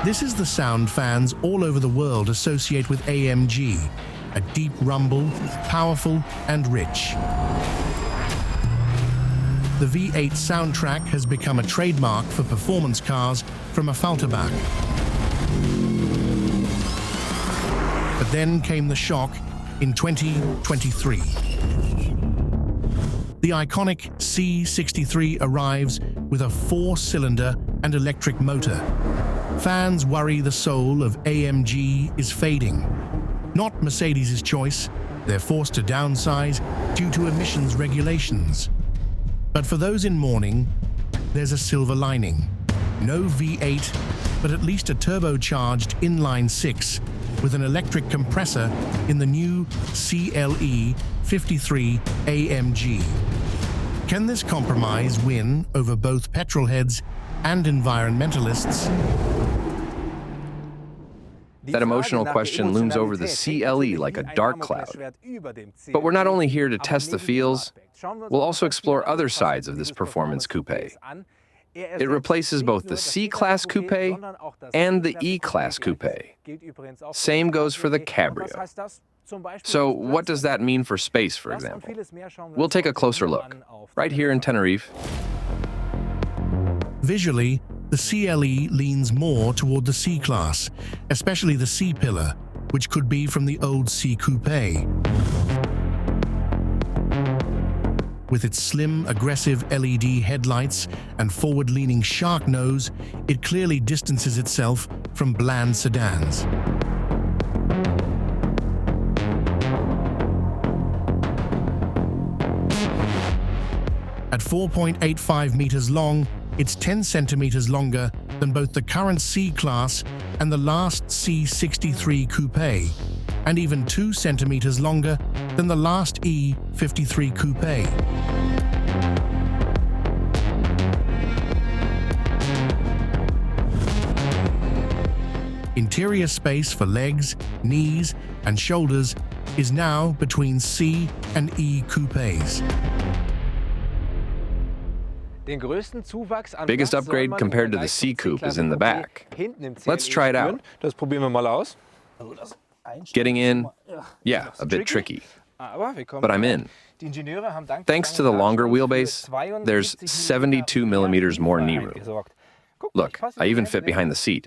This is the sound fans all over the world associate with AMG, a deep rumble, powerful and rich. The V8 soundtrack has become a trademark for performance cars from Affalterbach. But then came the shock in 2023. The iconic C63 arrives with a 4-cylinder and electric motor. Fans worry the soul of AMG is fading. Not Mercedes' choice, they're forced to downsize due to emissions regulations. But for those in mourning, there's a silver lining. No V8, but at least a turbocharged inline-6 with an electric compressor in the new CLE 53 AMG. Can this compromise win over both petrolheads and environmentalists? That emotional question looms over the CLE like a dark cloud. But we're not only here to test the feels, we'll also explore other sides of this performance coupe. It replaces both the C-Class coupe and the E-Class coupe. Same goes for the Cabrio. So what does that mean for space, for example? We'll take a closer look, right here in Tenerife. Visually, the CLE leans more toward the C-Class, especially the C-pillar, which could be from the old C-Coupe. With its slim, aggressive LED headlights and forward-leaning shark nose, it clearly distances itself from bland sedans. At 4.85 meters long, it's 10 centimeters longer than both the current C-Class and the last C63 Coupe, and even 2 centimeters longer than the last E53 Coupe. Interior space for legs, knees, and shoulders is now between C and E coupes. Biggest upgrade compared to the C-Coupe is in the back. Let's try it out. Getting in, yeah, a bit tricky. But I'm in. Thanks to the longer wheelbase, there's 72 millimeters more knee room. Look, I even fit behind the seat.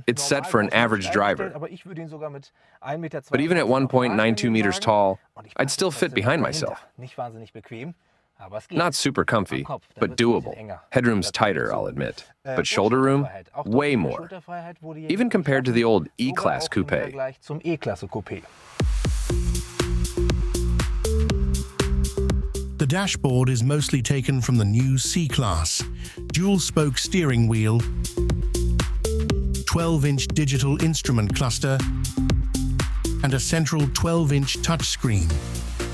It's set for an average driver. But even at 1.92 meters tall, I'd still fit behind myself. Not super comfy, but doable. Headroom's tighter, I'll admit. But shoulder room, way more. Even compared to the old E-Class coupe. The dashboard is mostly taken from the new C-Class. Dual-spoke steering wheel, 12-inch digital instrument cluster, and a central 12-inch touchscreen,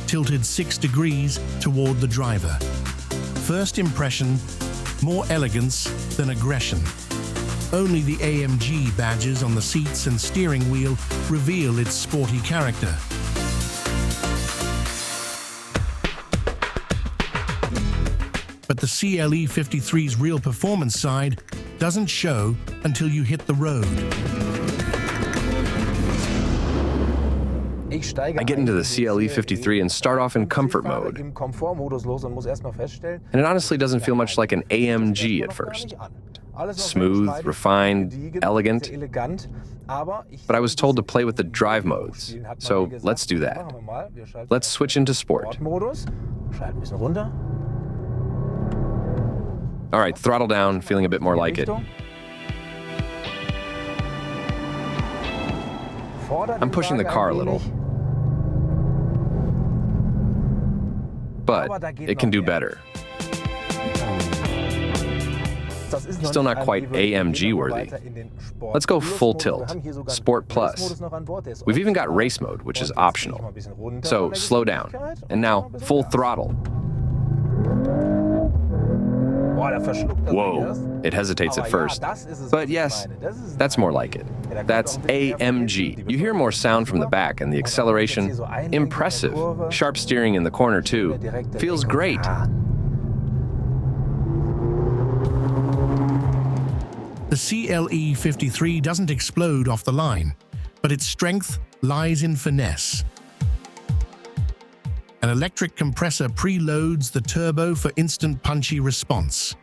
tilted 6 degrees toward the driver. First impression, more elegance than aggression. Only the AMG badges on the seats and steering wheel reveal its sporty character. But the CLE 53's real performance side doesn't show until you hit the road. I get into the CLE 53 and start off in comfort mode. And it honestly doesn't feel much like an AMG at first. Smooth, refined, elegant. But I was told to play with the drive modes, so let's do that. Let's switch into sport. All right, throttle down, feeling a bit more like it. I'm pushing the car a little. But it can do better. Still not quite AMG worthy. Let's go full tilt, Sport Plus. We've even got race mode, which is optional. So slow down, and now full throttle. Whoa, it hesitates at first. But yes, that's more like it. That's AMG. You hear more sound from the back, and the acceleration, impressive. Sharp steering in the corner too. Feels great. The CLE 53 doesn't explode off the line, but its strength lies in finesse. An electric compressor preloads the turbo for instant punchy response.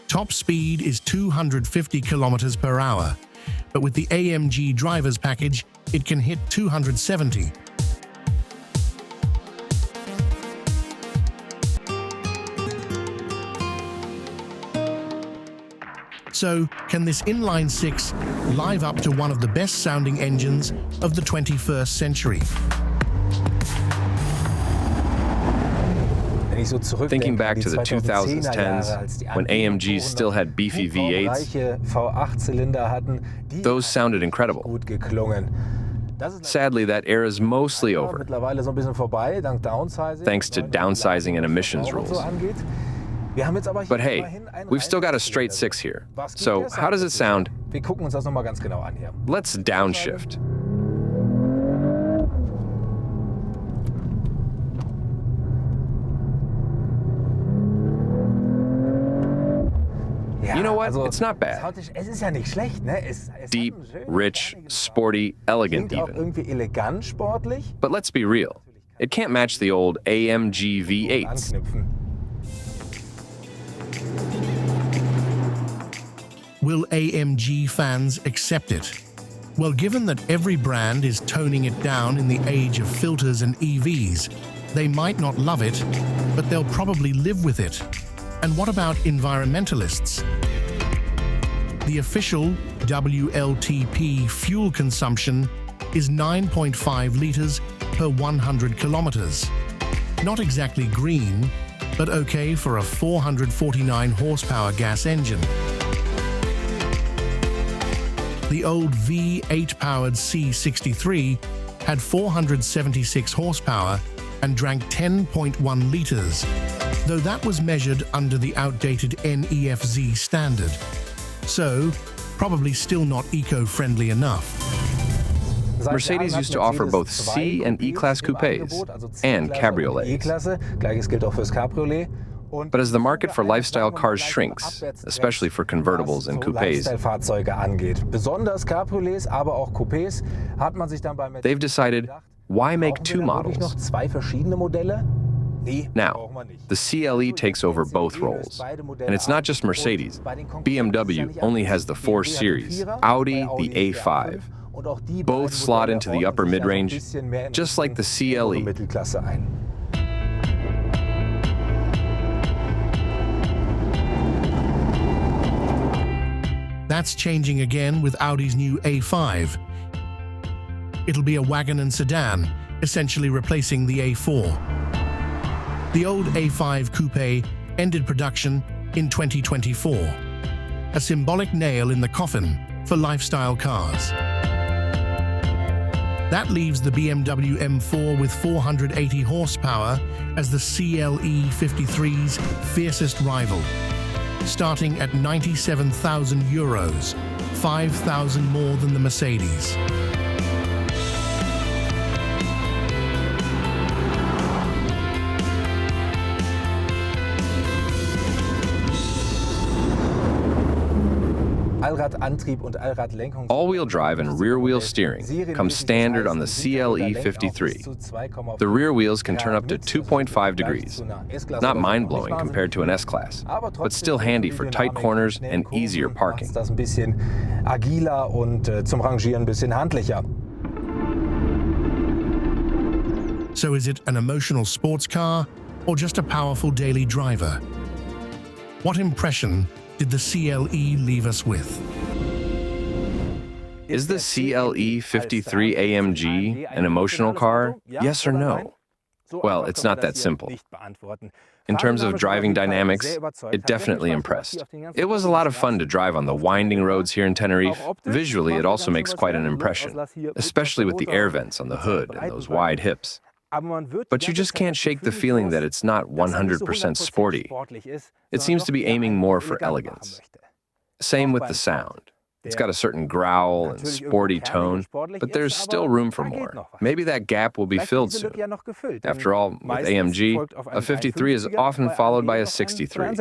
Top speed is 250 kilometers per hour, but with the AMG driver's package, it can hit 270. So, can this inline-six live up to one of the best-sounding engines of the 21st century? Thinking back to the 2010s, when AMGs still had beefy V8s, those sounded incredible. Sadly, that era's mostly over, thanks to downsizing and emissions rules. But hey, we've still got a straight six here. So how does it sound? Let's downshift. You know what? It's not bad. Deep, rich, sporty, elegant even. But let's be real. It can't match the old AMG V8s. Will AMG fans accept it? Well, given that every brand is toning it down in the age of filters and EVs, they might not love it, but they'll probably live with it. And what about environmentalists? The official WLTP fuel consumption is 9.5 liters per 100 kilometers. Not exactly green, but okay for a 449 horsepower gas engine. The old V8-powered C63 had 476 horsepower and drank 10.1 liters, though that was measured under the outdated NEFZ standard. So, probably still not eco-friendly enough. Mercedes used to offer both C and E-Class coupes and cabriolets. But as the market for lifestyle cars shrinks, especially for convertibles and coupes, they've decided, why make two models? Now, the CLE takes over both roles. And it's not just Mercedes. BMW only has the 4 Series, Audi the A5. Both slot into the upper mid-range, just like the CLE. That's changing again with Audi's new A5. It'll be a wagon and sedan, essentially replacing the A4. The old A5 Coupe ended production in 2024, a symbolic nail in the coffin for lifestyle cars. That leaves the BMW M4 with 480 horsepower as the CLE 53's fiercest rival, starting at 97,000 euros, 5,000 more than the Mercedes. All-wheel drive and rear-wheel steering come standard on the CLE 53. The rear wheels can turn up to 2.5 degrees. Not mind-blowing compared to an S-Class, but still handy for tight corners and easier parking. So is it an emotional sports car or just a powerful daily driver? What impression did the CLE leave us with? Is the CLE 53 AMG an emotional car? Yes or no? Well, it's not that simple. In terms of driving dynamics, it definitely impressed. It was a lot of fun to drive on the winding roads here in Tenerife. Visually, it also makes quite an impression, especially with the air vents on the hood and those wide hips. But you just can't shake the feeling that it's not 100% sporty. It seems to be aiming more for elegance. Same with the sound. It's got a certain growl and sporty tone, but there's still room for more. Maybe that gap will be filled soon. After all, with AMG, a 53 is often followed by a 63.